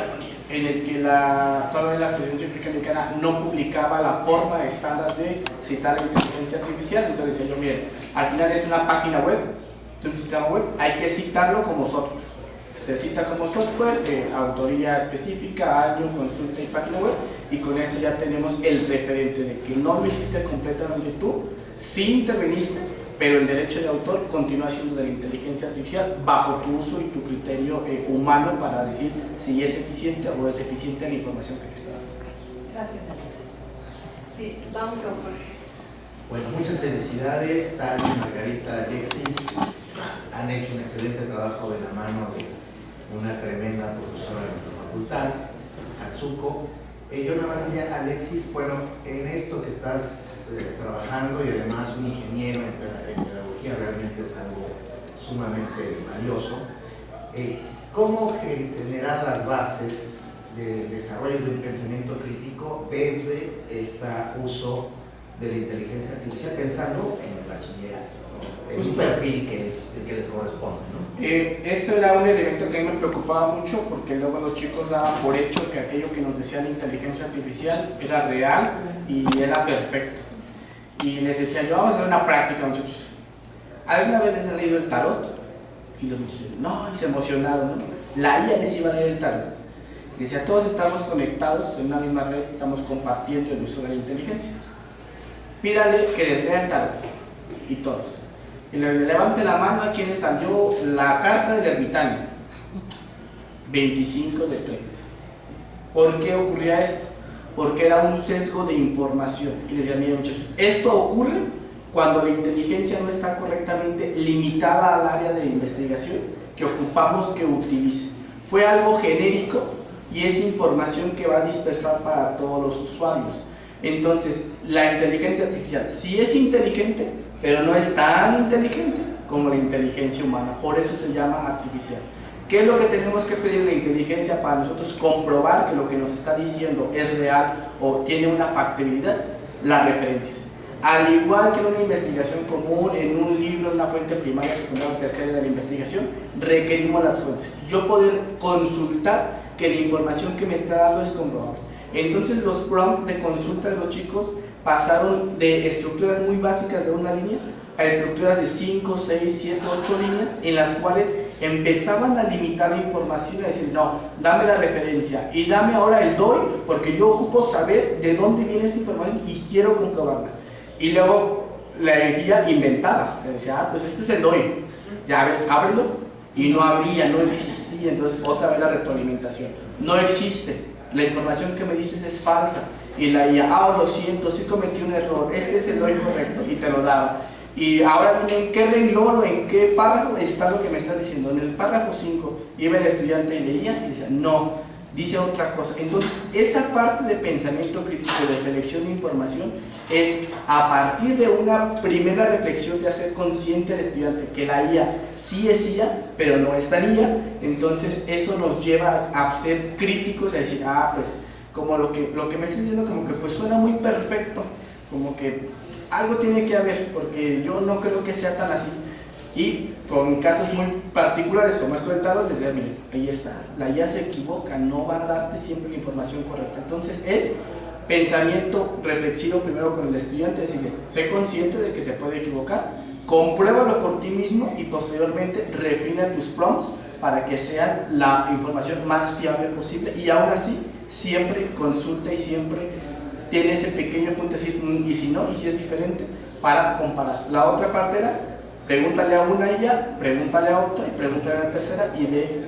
C: en el que todavía la Asociación Científica Mexicana no publicaba la forma estándar de citar la inteligencia artificial. Entonces decía yo, miren, al final es una página web, es un sistema web, hay que citarlo como software. Se cita como software, autoría específica, año, consulta y página web, y con eso ya tenemos el referente de que no lo hiciste completamente tú, sí interveniste, pero el derecho de autor continúa siendo de la inteligencia artificial bajo tu uso y tu criterio humano para decir si es eficiente o es deficiente la información que te está dando.
E: Gracias, Alex.
B: Sí, vamos con Jorge.
G: Bueno, muchas felicidades, Tali, Margarita, Alexis. Han hecho un excelente trabajo de la mano de una tremenda profesora de nuestra facultad, Hatsuko. Yo nada más diría, Alexis, bueno, en esto que estás trabajando y además un ingeniero en pedagogía realmente es algo sumamente valioso. ¿Cómo generar las bases del desarrollo de un pensamiento crítico desde este uso de la inteligencia artificial, pensando en el bachillerato, ¿no? En un perfil que es el que les corresponde, ¿no?
C: Esto era un elemento que a mí me preocupaba mucho porque luego los chicos daban por hecho que aquello que nos decía la inteligencia artificial era real y era perfecto. Y les decía yo, vamos a hacer una práctica, muchachos. ¿Alguna vez les han leído el tarot? Y los muchachos, no, y se emocionaron, ¿no? La IA les iba a leer el tarot. Y decía, todos estamos conectados en una misma red, estamos compartiendo el uso de la inteligencia. Pídale que les lea el tarot, y todos. Y le levante la mano a quien le salió la carta del ermitaño. 25 de 30. ¿Por qué ocurría esto? Porque era un sesgo de información. Y les decía, miren muchachos, esto ocurre cuando la inteligencia no está correctamente limitada al área de investigación que ocupamos que utilice. Fue algo genérico y es información que va a dispersar para todos los usuarios. Entonces, la inteligencia artificial sí es inteligente, pero no es tan inteligente como la inteligencia humana. Por eso se llama artificial. ¿Qué es lo que tenemos que pedir a la inteligencia para nosotros comprobar que lo que nos está diciendo es real o tiene una factibilidad? Las referencias. Al igual que en una investigación común, en un libro, en una fuente primaria, secundaria o tercera de la investigación, requerimos las fuentes. Yo poder consultar que la información que me está dando es comprobable. Entonces los prompts de consulta de los chicos pasaron de estructuras muy básicas de una línea a estructuras de 5, 6, 7, 8 líneas en las cuales empezaban a limitar la información y a decir, no, dame la referencia y dame ahora el DOI porque yo ocupo saber de dónde viene esta información y quiero comprobarla. Y luego la guía inventaba, le decía, pues este es el DOI, ya ves, ábrelo, y no abría, no existía. Entonces otra vez la retroalimentación, no existe. La información que me dices es falsa. Y la IA, lo siento, sí cometí un error, este es el DOI correcto, y te lo daba. Y ahora dime en qué renglón o en qué párrafo está lo que me estás diciendo. En el párrafo 5 iba el estudiante y leía y decía, no, dice otra cosa. Entonces, esa parte de pensamiento crítico, de selección de información, es a partir de una primera reflexión de hacer consciente al estudiante que la IA sí es IA, pero no es tan IA. Entonces, eso nos lleva a ser críticos, a decir, pues, como lo que me estás diciendo, como que pues suena muy perfecto, como que algo tiene que haber, porque yo no creo que sea tan así. Y con casos muy particulares como esto del tarot, les digo, miren, ahí está, la IA se equivoca, no va a darte siempre la información correcta. Entonces es pensamiento reflexivo primero con el estudiante, decirle, sé consciente de que se puede equivocar, compruébalo por ti mismo y posteriormente refina tus prompts para que sean la información más fiable posible, y aún así siempre consulta y siempre tiene ese pequeño punto de decir, y si no, y si es diferente, para comparar. La otra parte era, pregúntale a una ella, pregúntale a otra y pregúntale a la tercera y ve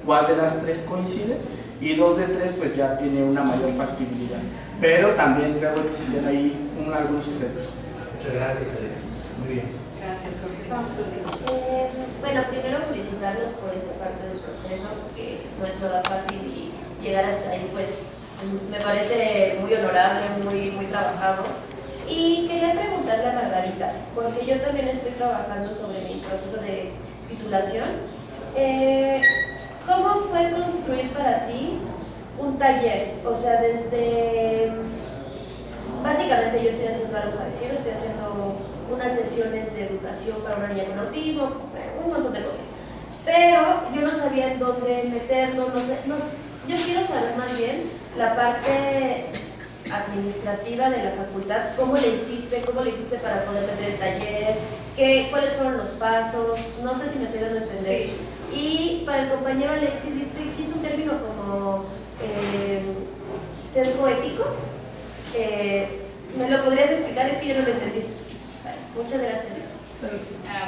C: cuál de las tres coincide, y 2 de 3 pues ya tiene una mayor factibilidad. Pero también luego existen ahí algunos sucesos.
G: Muchas gracias, Alexis. Muy bien.
B: Gracias, Jorge. Vamos contigo.
D: Bueno, primero felicitarlos por esta parte del proceso, que no es nada fácil y llegar hasta ahí pues me parece muy honorable, muy trabajado. Y quería preguntarle a Margarita, porque yo también estoy trabajando sobre mi proceso de titulación. ¿Cómo fue construir para ti un taller? O sea, desde... Básicamente yo estoy haciendo algo parecido, estoy haciendo unas sesiones de educación para una niña con autismo, un montón de cosas. Pero yo no sabía en dónde meterlo, yo quiero saber más bien la parte administrativa de la facultad, ¿cómo le hiciste para poder meter el taller? ¿Cuáles fueron los pasos? No sé si me estoy dando a entender.
E: Sí.
D: Y para el compañero Alexis, dijiste un término como sesgo ético. ¿Me lo podrías explicar? Es que yo no lo entendí. Vale, muchas gracias.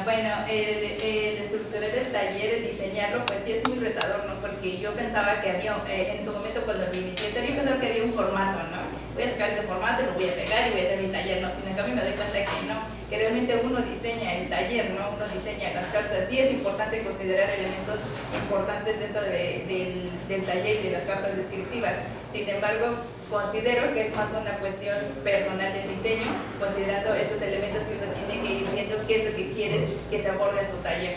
E: Bueno, el estructurar el taller, el diseñarlo, pues sí es muy retador, ¿no? Porque yo pensaba que había, en su momento cuando lo inicié, yo pensaba que había un formato, ¿no? Voy a sacar este formato, lo voy a pegar y voy a hacer mi taller, ¿no? Sin embargo, me doy cuenta que no, que realmente uno diseña el taller, ¿no? Uno diseña las cartas. Sí es importante considerar elementos importantes dentro del taller y de las cartas descriptivas. Sin embargo, considero que es más una cuestión personal del diseño, considerando estos elementos que uno tiene que ir viendo qué es lo que quieres que se aborde en tu taller.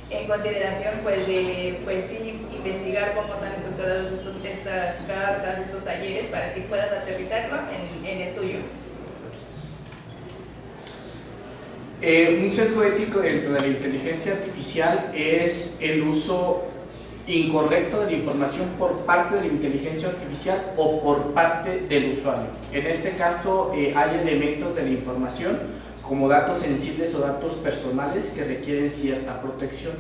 E: En consideración, pues, de sí, investigar cómo están estructuradas estas cartas, estos talleres, para que puedas aterrizarlo en el tuyo.
C: Un sesgo ético dentro de la inteligencia artificial es el uso incorrecto de la información por parte de la inteligencia artificial o por parte del usuario. En este caso hay elementos de la información como datos sensibles o datos personales que requieren cierta protección.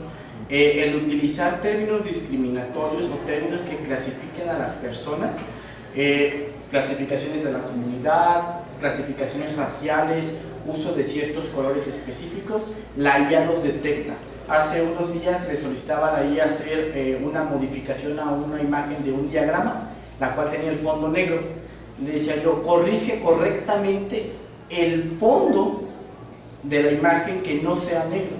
C: El utilizar términos discriminatorios o términos que clasifiquen a las personas, clasificaciones de la comunidad, clasificaciones raciales, uso de ciertos colores específicos, la IA los detecta. Hace unos días le solicitaba a la IA hacer una modificación a una imagen de un diagrama, la cual tenía el fondo negro. Le decía yo, corrige correctamente el fondo de la imagen que no sea negro.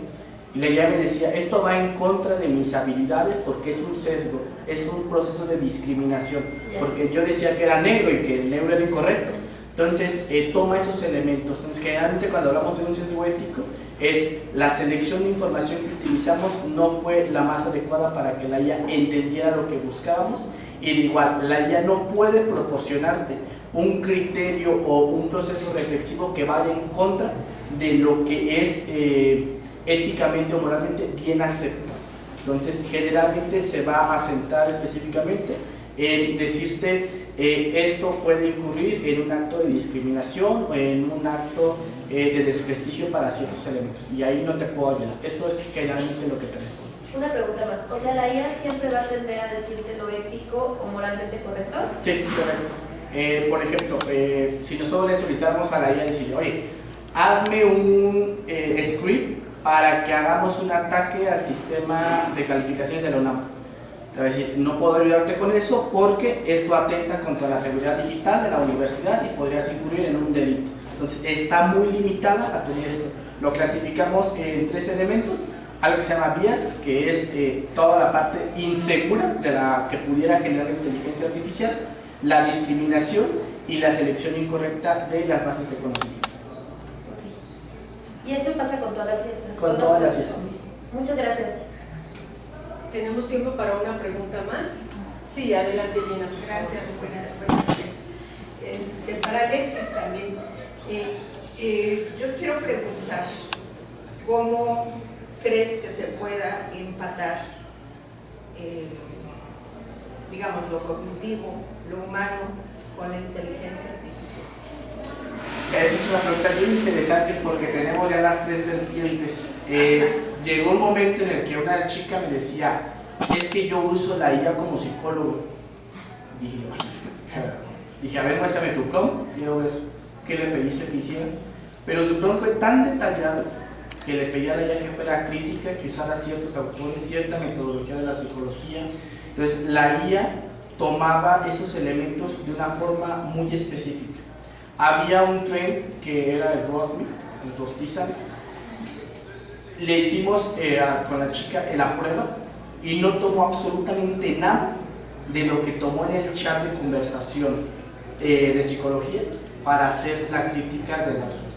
C: Y la IA me decía, esto va en contra de mis habilidades porque es un sesgo, es un proceso de discriminación, porque yo decía que era negro y que el negro era incorrecto. Entonces, toma esos elementos. Entonces, generalmente cuando hablamos de un sesgo ético, es la selección de información que utilizamos no fue la más adecuada para que la IA entendiera lo que buscábamos, y de igual, la IA no puede proporcionarte un criterio o un proceso reflexivo que vaya en contra de lo que es éticamente o moralmente bien aceptado. Entonces, generalmente se va a sentar específicamente en decirte esto puede incurrir en un acto de discriminación o en un acto de desprestigio para ciertos elementos, y ahí no te puedo ayudar. Eso es generalmente lo que te respondo.
H: Una pregunta más, o sea, ¿la IA siempre va a tender a decirte lo ético o moralmente correcto?
C: Sí, correcto. Por ejemplo, si nosotros le solicitáramos a la IA decirle, oye, hazme un script para que hagamos un ataque al sistema de calificaciones de la UNAM. Te va a decir, no puedo ayudarte con eso porque esto atenta contra la seguridad digital de la universidad y podrías incurrir en un delito. Entonces, está muy limitada a tener esto. Lo clasificamos en 3 elementos, algo que se llama bias, que es toda la parte insegura de la que pudiera generar la inteligencia artificial, la discriminación y la selección incorrecta de las bases de conocimiento.
H: Okay. ¿Y eso pasa con todas las IAs?
C: Con todas las IAs.
H: Muchas gracias.
B: ¿Tenemos tiempo para una pregunta más? Sí, adelante, Gina.
I: Gracias, buenas noches. Para Alexis también, yo quiero preguntar, ¿cómo crees que se pueda empatar, digamos, lo cognitivo, lo humano, con la inteligencia artificial?
C: Esa es una pregunta bien interesante porque tenemos ya las 3 vertientes. Llegó un momento en el que una chica me decía, es que yo uso la IA como psicólogo. Dije, a ver, muéstrame tu prompt, quiero ver qué le pediste que hiciera. Pero su prompt fue tan detallado que le pedí a la IA que fuera crítica, que usara ciertos autores, cierta metodología de la psicología. Entonces la IA tomaba esos elementos de una forma muy específica. Había un trend que era el Rosmith, el Rostizan. Le hicimos con la chica la prueba y no tomó absolutamente nada de lo que tomó en el chat de conversación de psicología para hacer la crítica del usuario.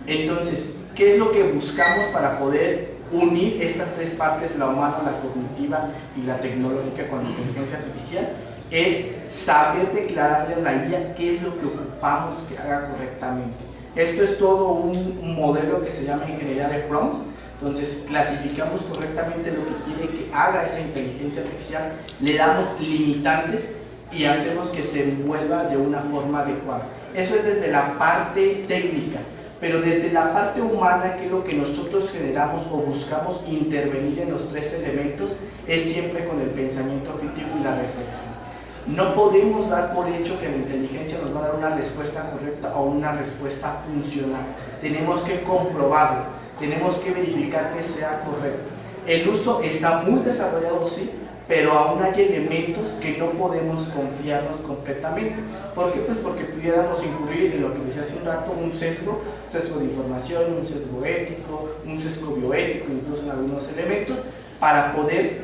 C: Entonces, ¿qué es lo que buscamos para poder unir estas 3 partes, la humana, la cognitiva y la tecnológica con la inteligencia artificial? Es saber declararle a la IA qué es lo que ocupamos que haga correctamente. Esto es todo un modelo que se llama ingeniería de prompts. Entonces clasificamos correctamente lo que quiere que haga esa inteligencia artificial, le damos limitantes y hacemos que se envuelva de una forma adecuada. Eso es desde la parte técnica, pero desde la parte humana, que es lo que nosotros generamos o buscamos intervenir en los 3 elementos, es siempre con el pensamiento crítico y la reflexión. No podemos dar por hecho que la inteligencia nos va a dar una respuesta correcta o una respuesta funcional. Tenemos que comprobarlo. tenemos que verificar que sea correcto. El uso está muy desarrollado, sí, pero aún hay elementos que no podemos confiarnos completamente. ¿Por qué? Pues porque pudiéramos incurrir en lo que decía hace un rato, un sesgo de información, un sesgo ético, un sesgo bioético, incluso en algunos elementos. Para poder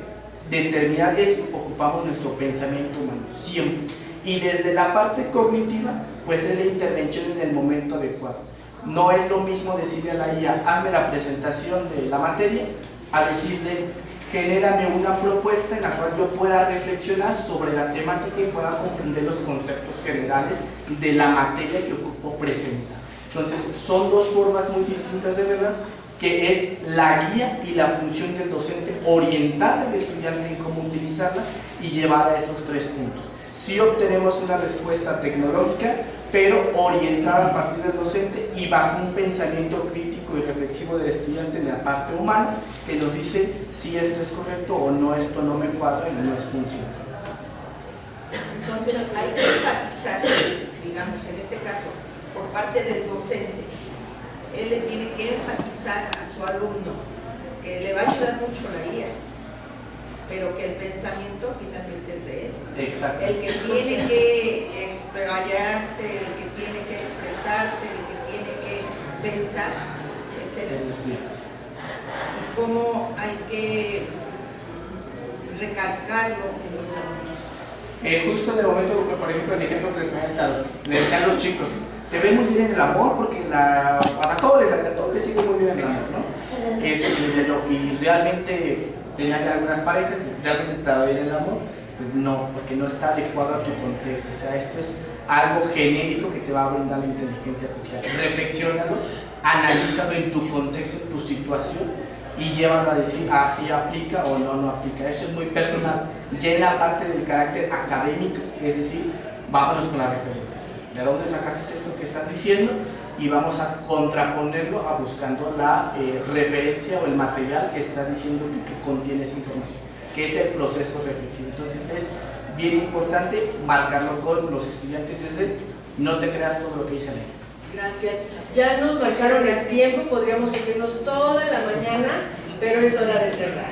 C: determinar eso, ocupamos nuestro pensamiento humano, siempre. Y desde la parte cognitiva, pues es la intervención en el momento adecuado. No es lo mismo decirle a la IA, hazme la presentación de la materia, a decirle, genérame una propuesta en la cual yo pueda reflexionar sobre la temática y pueda comprender los conceptos generales de la materia que ocupo presentar. Entonces, son dos formas muy distintas de verlas, que es la guía y la función del docente, orientar al estudiante en cómo utilizarla y llevar a esos 3 puntos. Sí obtenemos una respuesta tecnológica, pero orientada a partir del docente y bajo un pensamiento crítico y reflexivo del estudiante en la parte humana, que nos dice si esto es correcto o no, esto no me cuadra y no es funcional.
I: Entonces hay que enfatizar, digamos, en este caso, por parte del docente, él le tiene que enfatizar a su alumno que le va a ayudar mucho la guía, pero que el pensamiento finalmente es de él.
C: Exacto.
I: El que tiene que explayarse, el que tiene que expresarse, el que tiene que pensar es el estudiante. Y cómo hay que recalcarlo en los alumnos.
C: Justo en el momento, por ejemplo, el ejemplo que les había dado, le decían a los chicos, te ven muy bien en el amor porque a todos les sigue muy bien el amor, ¿no? Y realmente tenían algunas parejas, realmente te va bien el amor, pues no, porque no está adecuado a tu contexto. O sea, esto es algo genérico que te va a brindar la inteligencia artificial. Reflexiónalo, analízalo en tu contexto, en tu situación y llévalo a decir, si aplica o no aplica. Eso es muy personal. Ya en la parte del carácter académico, es decir, vámonos con las referencias. ¿De dónde sacaste esto que estás diciendo? Y vamos a contraponerlo a buscando la referencia o el material que estás diciendo que contiene esa información, que es el proceso reflexivo. Entonces es bien importante marcarlo con los estudiantes desde no te creas todo lo que dice la ley.
B: Gracias. Ya nos marcaron el tiempo, podríamos seguirnos toda la mañana, pero es hora de cerrar.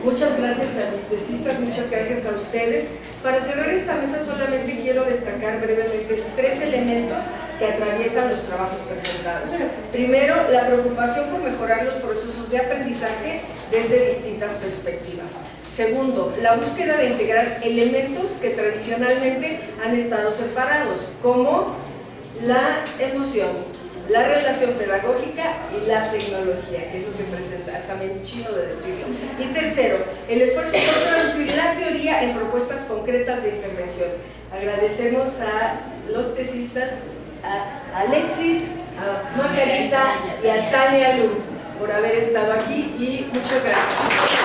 B: Muchas gracias a mis tesistas, muchas gracias a ustedes. Para cerrar esta mesa solamente quiero destacar brevemente 3 elementos que atraviesan los trabajos presentados. Primero, la preocupación por mejorar los procesos de aprendizaje desde distintas perspectivas. Segundo, la búsqueda de integrar elementos que tradicionalmente han estado separados, como la emoción, la relación pedagógica y la tecnología, que es lo que presenta, está bien chido de decirlo. Y tercero, el esfuerzo por traducir la teoría en propuestas concretas de intervención. Agradecemos a los tesistas, a Alexis, a Margarita y a Tania Lu por haber estado aquí y muchas gracias.